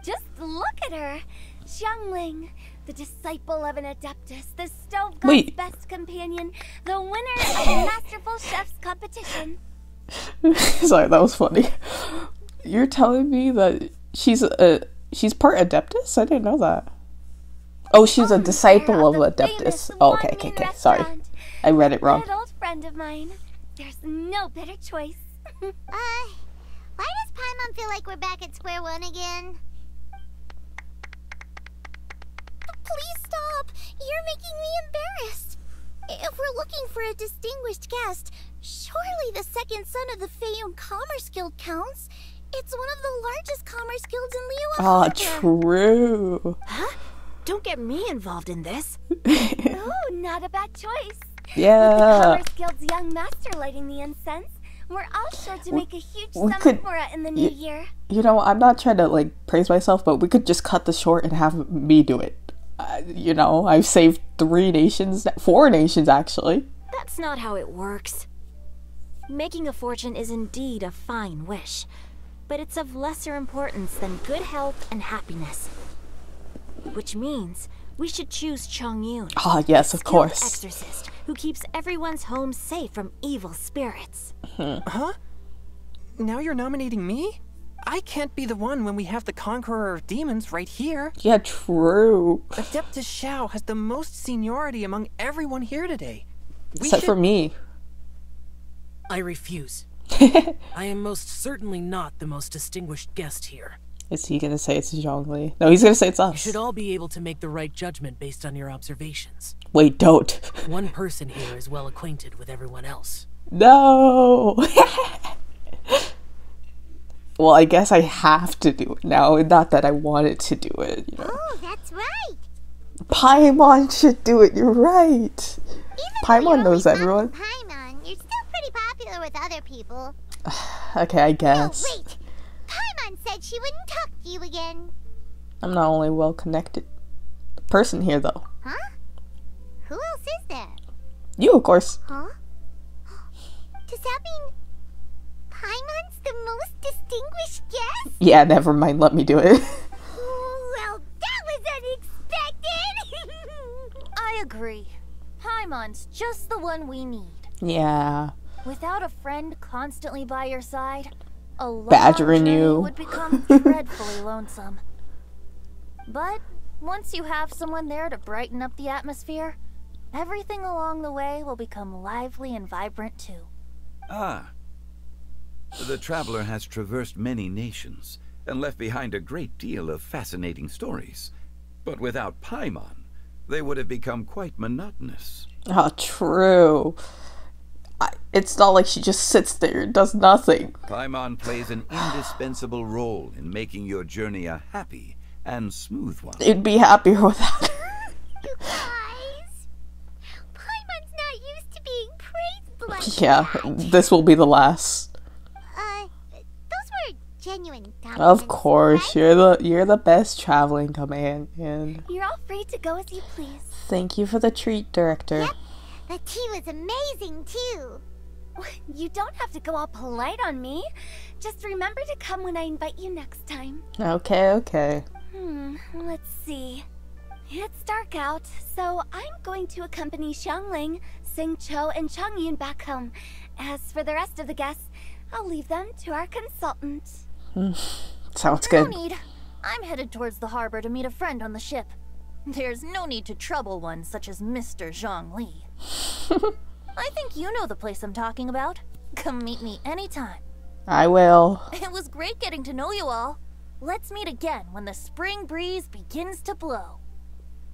Just look at her. Xiangling, the disciple of an adeptus, the stove god's Wait. best companion, the winner of the Masterful Chef's competition. Sorry, that was funny. You're telling me that she's part Adeptus? I didn't know that. Oh, she's a disciple of Adeptus. Oh, okay. Sorry, I read it wrong. An old friend of mine. There's no better choice. Why does Paimon feel like we're back at square one again? Please stop! You're making me embarrassed. If we're looking for a distinguished guest, surely the second son of the Feiyun Commerce Guild counts. It's one of the largest commerce guilds in Liyue Ah, Harbor. true. Huh? Don't get me involved in this. Oh, not a bad choice. Yeah. With the Commerce Guild's young master lighting the incense, we're all sure to make a huge summit for it in the new year. You know, I'm not trying to like praise myself, but we could just cut this short and have me do it. You know, I've saved 4 nations actually. That's not how it works. Making a fortune is indeed a fine wish, but it's of lesser importance than good health and happiness. Which means we should choose Chongyun. Ah, yes, of course. Exorcist who keeps everyone's home safe from evil spirits. Huh? Now you're nominating me? I can't be the one when we have the Conqueror of Demons right here. Yeah, true. Adeptus Xiao has the most seniority among everyone here today. Except for me. I refuse. I am most certainly not the most distinguished guest here. Is he gonna say it's Zhongli? No, he's gonna say it's us. You should all be able to make the right judgment based on your observations. Wait, don't. One person here is well acquainted with everyone else. No! Well, I guess I have to do it now. Not that I wanted to do it, you know. Oh, that's right. Paimon should do it, you're right. Paimon knows everyone. Paimon, you're still pretty popular with other people. Okay, I guess. No, wait. Paimon said she wouldn't talk to you again. I'm not only well connected person here though. Huh? Who else is there? You, of course. Huh? Does that mean Paimon's the most distinguished guest? Yeah, never mind, let me do it. Well, that was unexpected! I agree. Paimon's just the one we need. Yeah. Without a friend constantly by your side, a long Badgering journey you. would become dreadfully lonesome. But once you have someone there to brighten up the atmosphere, everything along the way will become lively and vibrant too. Ah. The traveler has traversed many nations and left behind a great deal of fascinating stories. But without Paimon, they would have become quite monotonous. Oh, true. It's not like she just sits there and does nothing. Paimon plays an indispensable role in making your journey a happy and smooth one. It'd be happier without her. You guys, Paimon's not used to being praised like Yeah, this will be the last. Those were genuine compliments. Of course, right? you're the best traveling companion. You're all free to go as you please. Thank you for the treat, Director. Yep. The tea was amazing, too. You don't have to go all polite on me. Just remember to come when I invite you next time. Okay. Let's see. It's dark out, so I'm going to accompany Xiangling, Xingqiu, and Chongyun back home. As for the rest of the guests, I'll leave them to our consultant. Sounds good. No need. I'm headed towards the harbor to meet a friend on the ship. There's no need to trouble one such as Mr. Zhongli. I think you know the place I'm talking about. Come meet me anytime. I will. It was great getting to know you all. Let's meet again when the spring breeze begins to blow.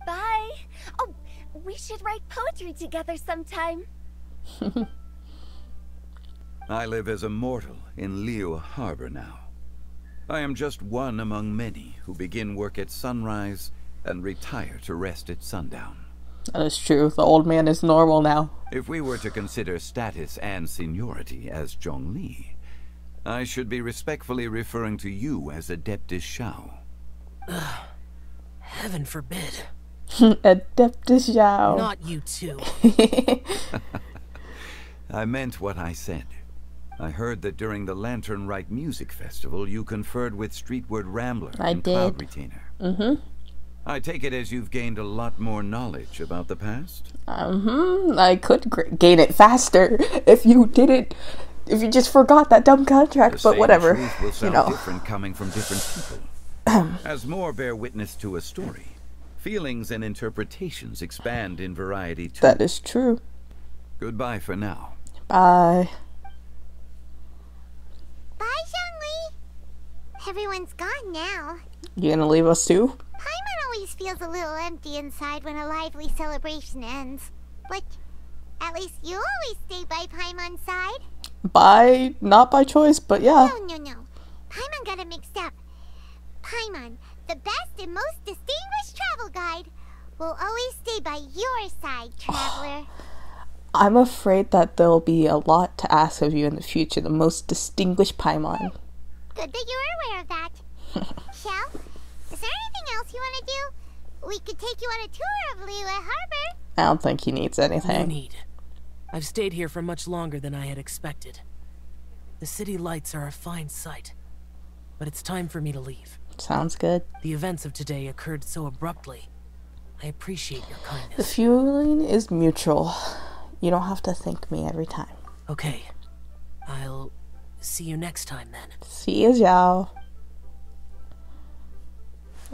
Bye. Oh, we should write poetry together sometime. I live as a mortal in Liyue Harbor now. I am just one among many who begin work at sunrise and retire to rest at sundown. That is true. The old man is normal now. If we were to consider status and seniority as Zhongli, I should be respectfully referring to you as Adeptus Xiao. Heaven forbid. Adeptus Xiao. Not you too. I meant what I said. I heard that during the Lantern Rite Music Festival, you conferred with Streetward Rambler and did. Cloud Retainer. Mm-hmm. I take it as you've gained a lot more knowledge about the past? I could gain it faster if you didn't, if you just forgot that dumb contract, but whatever. The truth will sound you know. different coming from different people. As more bear witness to a story, feelings and interpretations expand in variety too. That is true. Goodbye for now. Bye. Bye, Zhongli. Everyone's gone now. You gonna leave us too? Paimon always feels a little empty inside when a lively celebration ends. But at least you always stay by Paimon's side. Not by choice, but yeah. No. Paimon got it mixed up. Paimon, the best and most distinguished travel guide, will always stay by your side, traveler. I'm afraid that there'll be a lot to ask of you in the future, the most distinguished Paimon. Good that you're aware of that. Shell, is there anything else you want to do? We could take you on a tour of Liyue Harbor. I don't think he needs anything. No need. I've stayed here for much longer than I had expected. The city lights are a fine sight, but it's time for me to leave. Sounds good. The events of today occurred so abruptly. I appreciate your kindness. The feeling is mutual. You don't have to thank me every time. Okay. I'll see you next time then. See you, Zhao.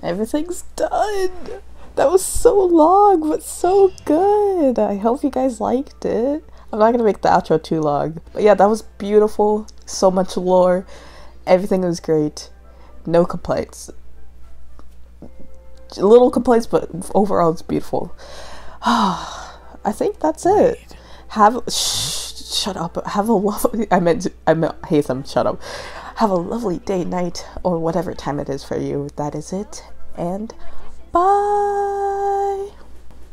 Everything's done. That was so long, but so good. I hope you guys liked it. I'm not gonna make the outro too long. But yeah, that was beautiful. So much lore. Everything was great. No complaints. Little complaints, but overall it's beautiful. I think that's it. Shut up. Have a lovely, I meant Haytham, shut up. Have a lovely day, night, or whatever time it is for you. That is it. And bye.